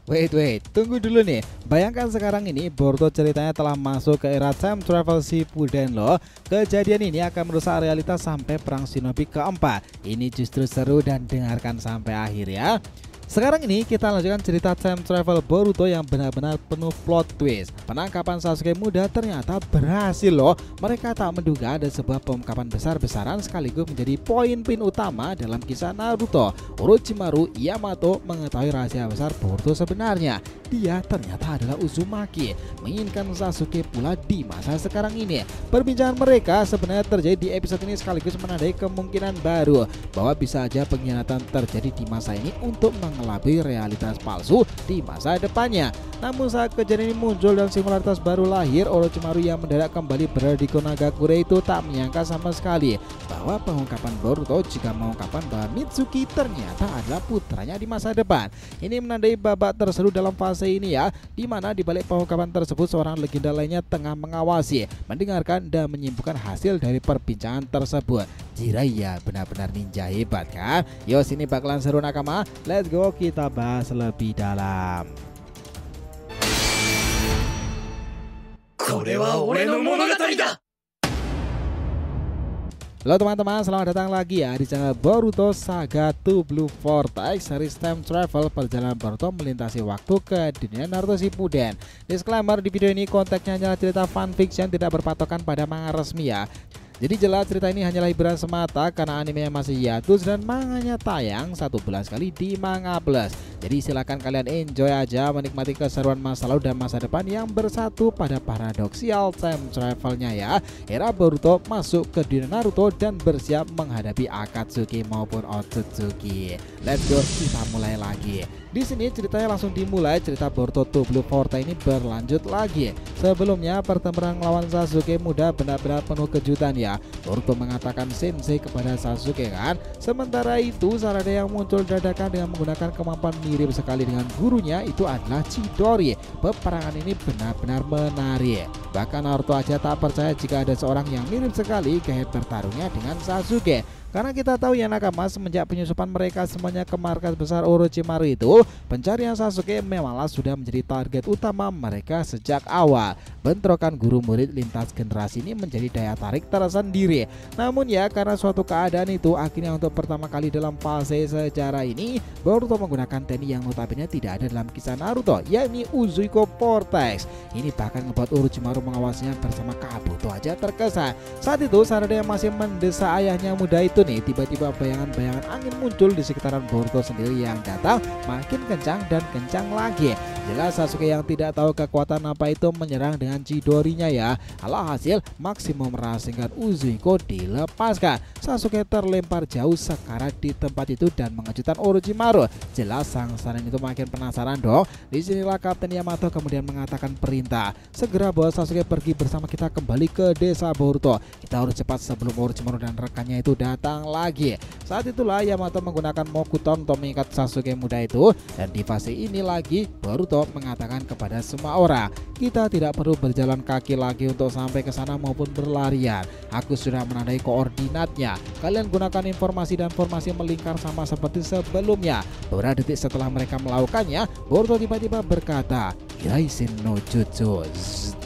Wait, tunggu dulu nih. Bayangkan sekarang ini Boruto ceritanya telah masuk ke era time travel Shippuden loh. Kejadian ini akan merusak realitas sampai perang shinobi keempat. Ini justru seru dan dengarkan sampai akhir ya. Sekarang ini kita lanjutkan cerita time travel Boruto yang benar-benar penuh plot twist. Penangkapan Sasuke muda ternyata berhasil loh. Mereka tak menduga ada sebuah pengungkapan besar-besaran sekaligus menjadi poin-poin utama dalam kisah Naruto. Orochimaru Yamato mengetahui rahasia besar Boruto sebenarnya. Dia ternyata adalah Uzumaki, menginginkan Sasuke pula di masa sekarang ini. Perbincangan mereka sebenarnya terjadi di episode ini sekaligus menandai kemungkinan baru bahwa bisa aja pengkhianatan terjadi di masa ini untuk mengelabui realitas palsu di masa depannya. Namun saat kejadian ini muncul dan simularitas baru lahir, Orochimaru yang mendadak kembali berada di Konagakure itu tak menyangka sama sekali bahwa pengungkapan Boruto jika mengungkapkan bahwa Mitsuki ternyata adalah putranya di masa depan. Ini menandai babak terseru dalam fase ini ya, di mana di balik pengungkapan tersebut seorang legenda lainnya tengah mengawasi, mendengarkan dan menyimpulkan hasil dari perbincangan tersebut. Jiraiya benar-benar ninja hebat kan? Yo, sini bakalan seru nakama. Let's go, kita bahas lebih dalam. Halo teman-teman, selamat datang lagi ya di channel Boruto Saga to Blue Vortex, series time travel perjalanan Boruto melintasi waktu ke dunia Naruto Shippuden. Disclaimer, di video ini konteksnya hanyalah cerita fanfiction, tidak berpatokan pada manga resmi ya. Jadi jelas cerita ini hanyalah hiburan semata karena animenya masih hiatus dan manganya tayang 1 bulan sekali di Manga Plus. Jadi silakan kalian enjoy aja menikmati keseruan masa lalu dan masa depan yang bersatu pada paradoxical time travelnya ya. Era Boruto masuk ke dunia Naruto dan bersiap menghadapi Akatsuki maupun Otsutsuki. Let's go, kita mulai lagi. Di sini ceritanya langsung dimulai. Cerita Boruto to Blue Vortex ini berlanjut lagi. Sebelumnya pertempuran melawan Sasuke muda benar-benar penuh kejutan ya. Boruto mengatakan sensei kepada Sasuke kan. Sementara itu Sarada yang muncul dadakan dengan menggunakan kemampuan mirip sekali dengan gurunya itu adalah Chidori. Peperangan ini benar-benar menarik. Bahkan Naruto aja tak percaya jika ada seorang yang mirip sekali gaya bertarungnya dengan Sasuke. Karena kita tahu ya nakama, semenjak penyusupan mereka semuanya ke markas besar Orochimaru itu, pencarian Sasuke memanglah sudah menjadi target utama mereka sejak awal. Bentrokan guru murid lintas generasi ini menjadi daya tarik tersendiri. Namun ya, karena suatu keadaan itu akhirnya untuk pertama kali dalam fase sejarah ini Boruto menggunakan teknik yang notabene tidak ada dalam kisah Naruto, yakni Uzuiko Vortex. Ini bahkan membuat Orochimaru mengawasinya bersama Kabuto aja terkesan. Saat itu Sarada yang masih mendesak ayahnya muda itu nih, tiba-tiba bayangan-bayangan angin muncul di sekitaran Boruto sendiri yang datang makin kencang dan kencang lagi. Jelas Sasuke yang tidak tahu kekuatan apa itu menyerang dengan Chidorinya ya. Alhasil maksimum ras singkat Uzuiko dilepaskan. Sasuke terlempar jauh sekarat di tempat itu dan mengejutkan Orochimaru. Jelas sang sanin itu makin penasaran dong. Disinilah Kapten Yamato kemudian mengatakan perintah, segera bawa Sasuke pergi bersama kita kembali ke desa Boruto. Kita harus cepat sebelum Orochimaru dan rekannya itu datang lagi. Saat itulah Yamato menggunakan Mokuton untuk mengikat Sasuke muda itu. Dan di fase ini lagi Boruto mengatakan kepada semua orang, kita tidak perlu berjalan kaki lagi untuk sampai ke sana maupun berlarian. Aku sudah menandai koordinatnya. Kalian gunakan informasi dan formasi melingkar sama seperti sebelumnya. Beberapa detik setelah mereka melakukannya, Boruto tiba-tiba berkata, Kiraisin no Jutsu.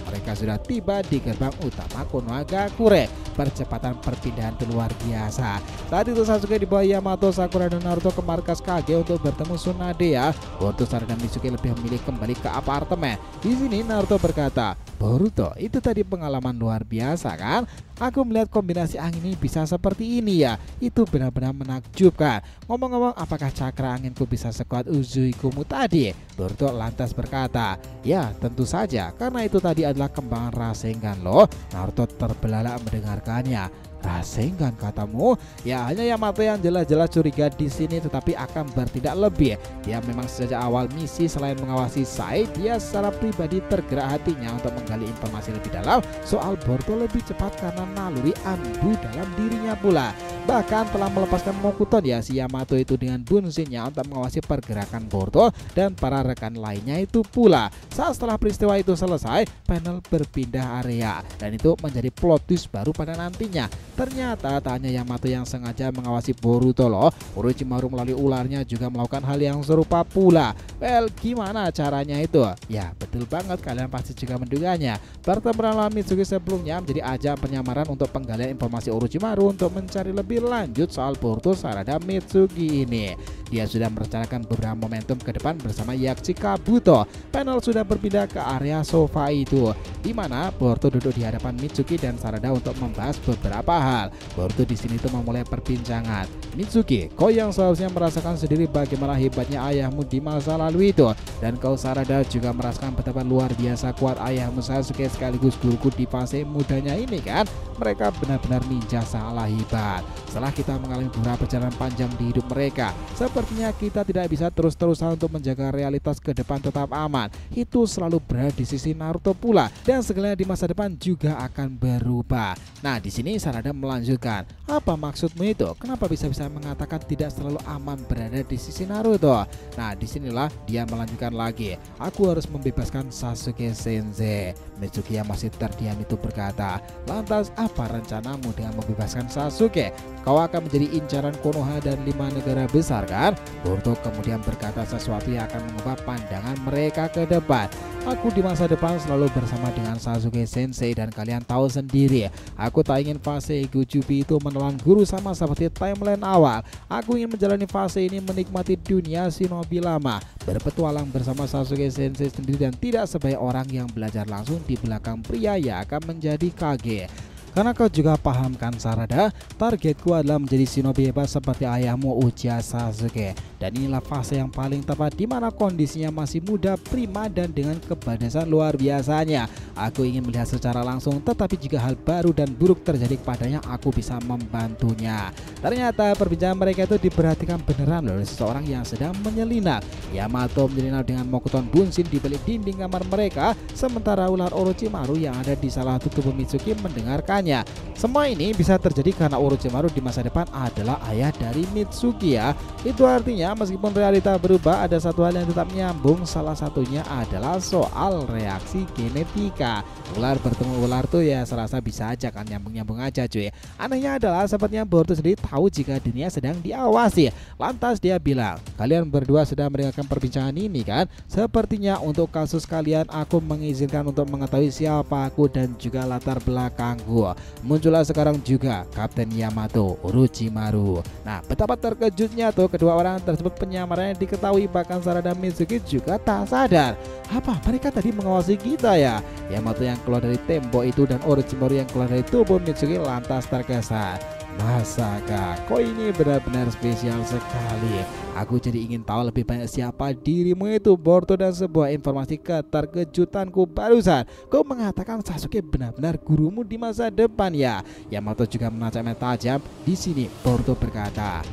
Mereka sudah tiba di gerbang utama Konagakure. Percepatan perpindahan itu luar biasa. Saat itu Sasuke dibawa Yamato, Sakura dan Naruto ke markas Kage untuk bertemu Tsunade ya. Boruto, Sarada dan Mitsuki lebih memilih kembali ke apartemen. Di sini Naruto berkata, Boruto, itu tadi pengalaman luar biasa kan? Aku melihat kombinasi angin ini bisa seperti ini ya. Itu benar-benar menakjubkan. Ngomong-ngomong, apakah cakra anginku bisa sekuat Uzuikomu tadi? Boruto lantas berkata, ya tentu saja, karena itu tadi adalah kembangan Rasengan loh. Naruto terbelalak mendengarkannya. Rasengan katamu? Ya, hanya Yamato yang jelas-jelas curiga di sini, tetapi akan bertindak lebih. Dia memang sejak awal misi selain mengawasi Sai, dia secara pribadi tergerak hatinya untuk menggali informasi lebih dalam soal Boruto lebih cepat karena naluri ambu dalam dirinya pula. Bahkan telah melepaskan Mokuton ya si Yamato itu dengan Bunshinnya untuk mengawasi pergerakan Boruto dan para rekan lainnya itu pula. Saat setelah peristiwa itu selesai, panel berpindah area dan itu menjadi plot twist baru pada nantinya. Ternyata tak hanya Yamato yang sengaja mengawasi Boruto loh, Orochimaru melalui ularnya juga melakukan hal yang serupa pula. Well, gimana caranya itu? Ya, betul banget, kalian pasti juga menduganya. Pertempuran lawan Mitsuki sebelumnya menjadi ajang penyamaran untuk penggalian informasi Orochimaru untuk mencari lebih lanjut soal Boruto Sarada Mitsuki ini. Dia sudah merencanakan beberapa momentum ke depan bersama Yakushi Kabuto. Panel sudah berpindah ke area sofa itu, di mana Boruto duduk di hadapan Mitsuki dan Sarada untuk membahas beberapa hal. Boruto di sini tuh memulai perbincangan. Mitsuki, kau yang seharusnya merasakan sendiri bagaimana hebatnya ayahmu di masa lalu itu, dan kau Sarada juga merasakan betapa luar biasa kuat ayahmu Sasuke sekaligus guruku di fase mudanya ini kan. Mereka benar-benar ninja sangatlah hebat. Setelah kita mengalami beberapa perjalanan panjang di hidup mereka, sepertinya kita tidak bisa terus-terusan untuk menjaga realitas ke depan tetap aman. Itu selalu berada di sisi Naruto pula, dan segalanya di masa depan juga akan berubah. Nah, di sini Sarada melanjutkan, apa maksudmu itu? Kenapa bisa-bisa mengatakan tidak selalu aman berada di sisi Naruto? Nah, disinilah dia melanjutkan lagi, aku harus membebaskan Sasuke Sensei. Mitsuki yang masih terdiam itu berkata, lantas apa rencanamu dengan membebaskan Sasuke? Kau akan menjadi incaran Konoha dan 5 negara besar kan? Boruto kemudian berkata sesuatu yang akan mengubah pandangan mereka ke depan. Aku di masa depan selalu bersama dengan Sasuke Sensei, dan kalian tahu sendiri, aku tak ingin fase Gojubi itu menelan guru sama seperti timeline awal. Aku ingin menjalani fase ini menikmati dunia shinobi lama, berpetualang bersama Sasuke Sensei sendiri, dan tidak sebagai orang yang belajar langsung di belakang pria yang akan menjadi Kage. Karena kau juga paham kan Sarada, targetku adalah menjadi shinobi hebat seperti ayahmu Uchiha Sasuke. Dan inilah fase yang paling tepat di mana kondisinya masih muda, prima, dan dengan keberdasan luar biasanya. Aku ingin melihat secara langsung, tetapi jika hal baru dan buruk terjadi kepadanya, aku bisa membantunya. Ternyata perbincangan mereka itu diperhatikan beneran oleh seseorang yang sedang menyelinap. Yamato menyelinap dengan Mokuton Bunshin di balik dinding kamar mereka, sementara ular Orochimaru yang ada di salah satu tubuh Mitsuki mendengarkannya. Semua ini bisa terjadi karena Orochimaru di masa depan adalah ayah dari Mitsuki ya. Itu artinya meskipun realita berubah, ada satu hal yang tetap nyambung, salah satunya adalah soal reaksi genetika. Ular bertemu ular tuh ya serasa bisa aja kan, nyambung-nyambung aja cuy. Anehnya adalah sepertinya Boruto sendiri tahu jika dunia sedang diawasi. Lantas dia bilang, kalian berdua sedang mendengarkan perbincangan ini kan? Sepertinya untuk kasus kalian aku mengizinkan untuk mengetahui siapa aku dan juga latar belakangku. Muncullah sekarang juga Kapten Yamato, Orochimaru. Nah, betapa terkejutnya tuh kedua orang tersebut, penyamarannya diketahui, bahkan Sarada Mitsuki juga tak sadar. Apa mereka tadi mengawasi kita ya? Yamato yang keluar dari tembok itu dan Orochimaru yang keluar dari tubuh Mitsuki lantas terkesan. Masakah kau ini benar-benar spesial sekali. Aku jadi ingin tahu lebih banyak siapa dirimu itu Boruto, dan sebuah informasi keterkejutanku barusan. Kau mengatakan Sasuke benar-benar gurumu di masa depan ya? Yamato juga menatapnya tajam. Di sini Boruto berkata,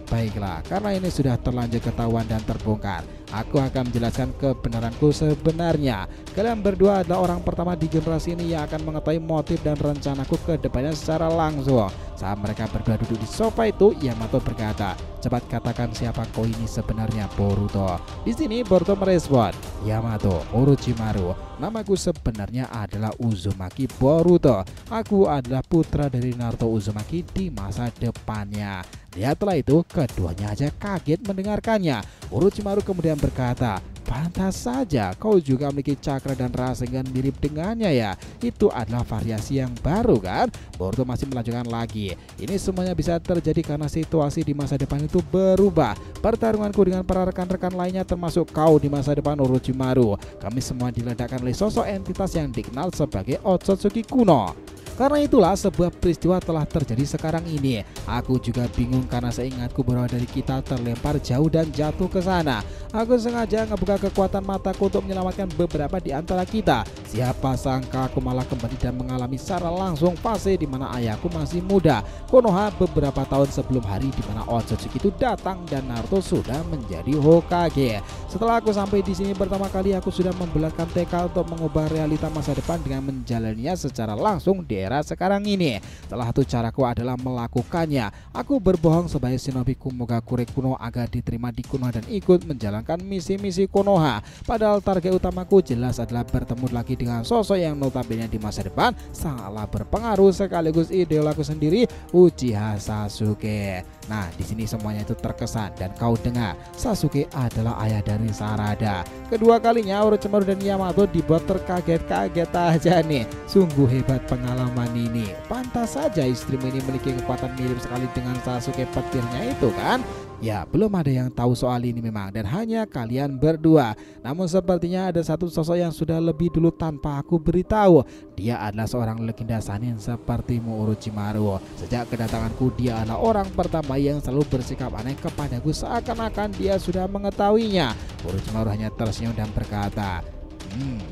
baiklah, karena ini sudah terlanjur ketahuan dan terbongkar, aku akan menjelaskan kebenaranku sebenarnya. Kalian berdua adalah orang pertama di generasi ini yang akan mengetahui motif dan rencanaku ke depannya secara langsung. Saat mereka berdua duduk di sofa itu, Yamato berkata, cepat katakan siapa kau ini sebenarnya Boruto. Di sini Boruto merespon, Yamato, Orochimaru, namaku sebenarnya adalah Uzumaki Boruto. Aku adalah putra dari Naruto Uzumaki di masa depannya. Lihatlah itu, keduanya aja kaget mendengarkannya. Orochimaru kemudian berkata, pantas saja kau juga memiliki cakra dan rasengan mirip dengannya ya. Itu adalah variasi yang baru kan? Boruto masih melanjutkan lagi, ini semuanya bisa terjadi karena situasi di masa depan itu berubah. Pertarunganku dengan para rekan-rekan lainnya termasuk kau di masa depan Orochimaru, kami semua diledakkan oleh sosok entitas yang dikenal sebagai Otsutsuki kuno. Karena itulah sebuah peristiwa telah terjadi sekarang ini. Aku juga bingung karena seingatku beberapa dari kita terlempar jauh dan jatuh ke sana. Aku sengaja ngebuka kekuatan mataku untuk menyelamatkan beberapa di antara kita. Siapa sangka aku malah kembali dan mengalami secara langsung fase di mana ayahku masih muda, Konoha, beberapa tahun sebelum hari di mana Otsutsuki itu datang dan Naruto sudah menjadi Hokage. Setelah aku sampai di sini pertama kali, aku sudah membulatkan tekad untuk mengubah realita masa depan dengan menjalaninya secara langsung di era sekarang ini. Salah satu caraku adalah melakukannya. Aku berbohong sebagai shinobi Kumogakure kuno agar diterima di Konoha dan ikut menjalankan misi-misi Konoha. Padahal target utamaku jelas adalah bertemu lagi dengan sosok yang notabene di masa depan sangatlah berpengaruh sekaligus idolaku sendiri, Uchiha Sasuke. Nah, di sini semuanya itu terkesan dan kau dengar Sasuke adalah ayah dari Sarada. Kedua kalinya Orochimaru dan Yamato dibuat terkaget-kaget aja nih. Sungguh hebat pengalaman ini. Pantas saja istrimu ini memiliki kekuatan mirip sekali dengan Sasuke petirnya itu kan? Ya, belum ada yang tahu soal ini memang, dan hanya kalian berdua. Namun sepertinya ada satu sosok yang sudah lebih dulu tanpa aku beritahu. Dia adalah seorang legenda Sannin sepertimu, Orochimaru. Sejak kedatanganku, dia adalah orang pertama yang selalu bersikap aneh kepadaku seakan-akan dia sudah mengetahuinya. Orochimaru hanya tersenyum dan berkata,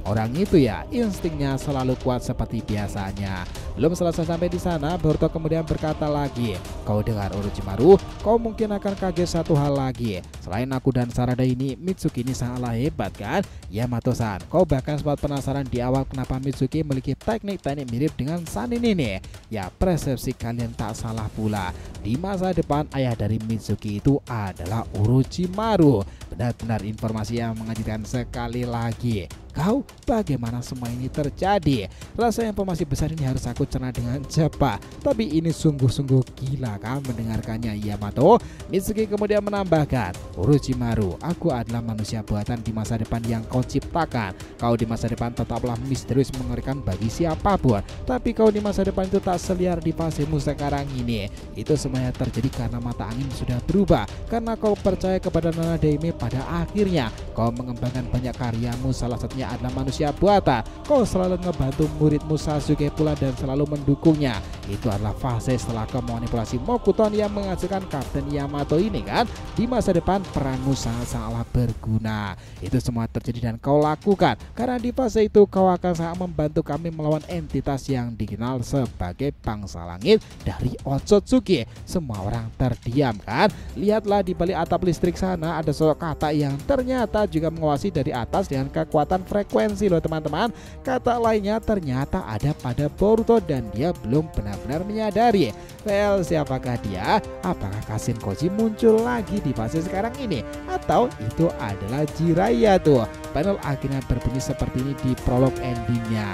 orang itu ya, instingnya selalu kuat seperti biasanya. Belum selesai sampai di sana, Boruto kemudian berkata lagi, kau dengar Orochimaru, kau mungkin akan kaget satu hal lagi. Selain aku dan Sarada ini, Mitsuki ini sangatlah hebat kan? Yamato-san, kau bahkan sempat penasaran di awal kenapa Mitsuki memiliki teknik-teknik mirip dengan Sannin ini. Ya, persepsi kalian tak salah pula. Di masa depan, ayah dari Mitsuki itu adalah Orochimaru. Benar-benar informasi yang mengejutkan sekali lagi. Kau, bagaimana semua ini terjadi? Rasa informasi besar ini harus aku cerna dengan cepat. Tapi ini sungguh-sungguh gila kan mendengarkannya, Yamato. Mitsuki kemudian menambahkan, Orochimaru, aku adalah manusia buatan di masa depan yang kau ciptakan. Kau di masa depan tetaplah misterius mengerikan bagi siapapun. Tapi kau di masa depan itu tak seliar di fasemu sekarang ini. Itu semuanya terjadi karena mata angin sudah berubah. Karena kau percaya kepada Nana Daime, pada akhirnya kau mengembangkan banyak karyamu, salah satunya adalah manusia buatan. Kau selalu ngebantu muridmu Sasuke pula dan selalu mendukungnya. Itu adalah fase setelah kau memanipulasi Mokuton yang menghasilkan Kapten Yamato ini kan. Di masa depan peranmu sangat-sangatlah berguna. Itu semua terjadi dan kau lakukan karena di fase itu kau akan sangat membantu kami melawan entitas yang dikenal sebagai bangsa langit dari Otsutsuki. Semua orang terdiam kan. Lihatlah di balik atap listrik sana ada sosok kata yang ternyata juga mengawasi dari atas dengan kekuatan frekuensi loh teman-teman. Kata lainnya ternyata ada pada Boruto dan dia belum benar-benar menyadari. Well, siapakah dia? Apakah Kashin Koji muncul lagi di fase sekarang ini? Atau itu adalah Jiraiya tuh? Panel akhirnya berbunyi seperti ini di prolog endingnya.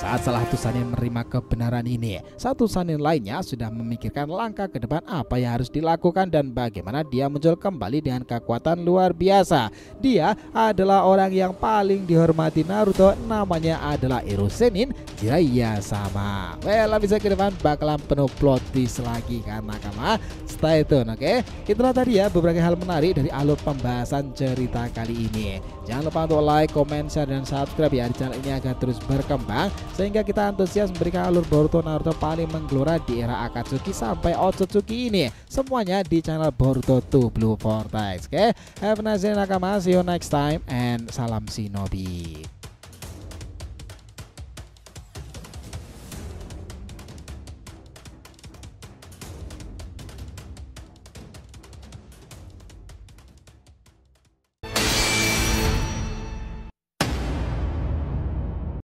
Saat salah satu Sannin menerima kebenaran ini, satu Sannin lainnya sudah memikirkan langkah ke depan apa yang harus dilakukan dan bagaimana dia muncul kembali dengan kekuatan luar biasa. Dia adalah orang yang paling dihormati Naruto, namanya adalah Ero Sennin Jiraiya sama. Well, bisa ke depan bakalan penuh plot twist lagi kan nakama. Stay tune, oke? Itulah tadi ya beberapa hal menarik dari alur pembahasan cerita kali ini. Jangan lupa untuk like, comment, share, dan subscribe ya di channel ini agar terus berkembang, sehingga kita antusias memberikan alur Boruto Naruto paling menggelora di era Akatsuki sampai Otsutsuki ini. Semuanya di channel Boruto 2 Blue Vortex. Oke, have a nice day nakama, see you next time, and salam shinobi.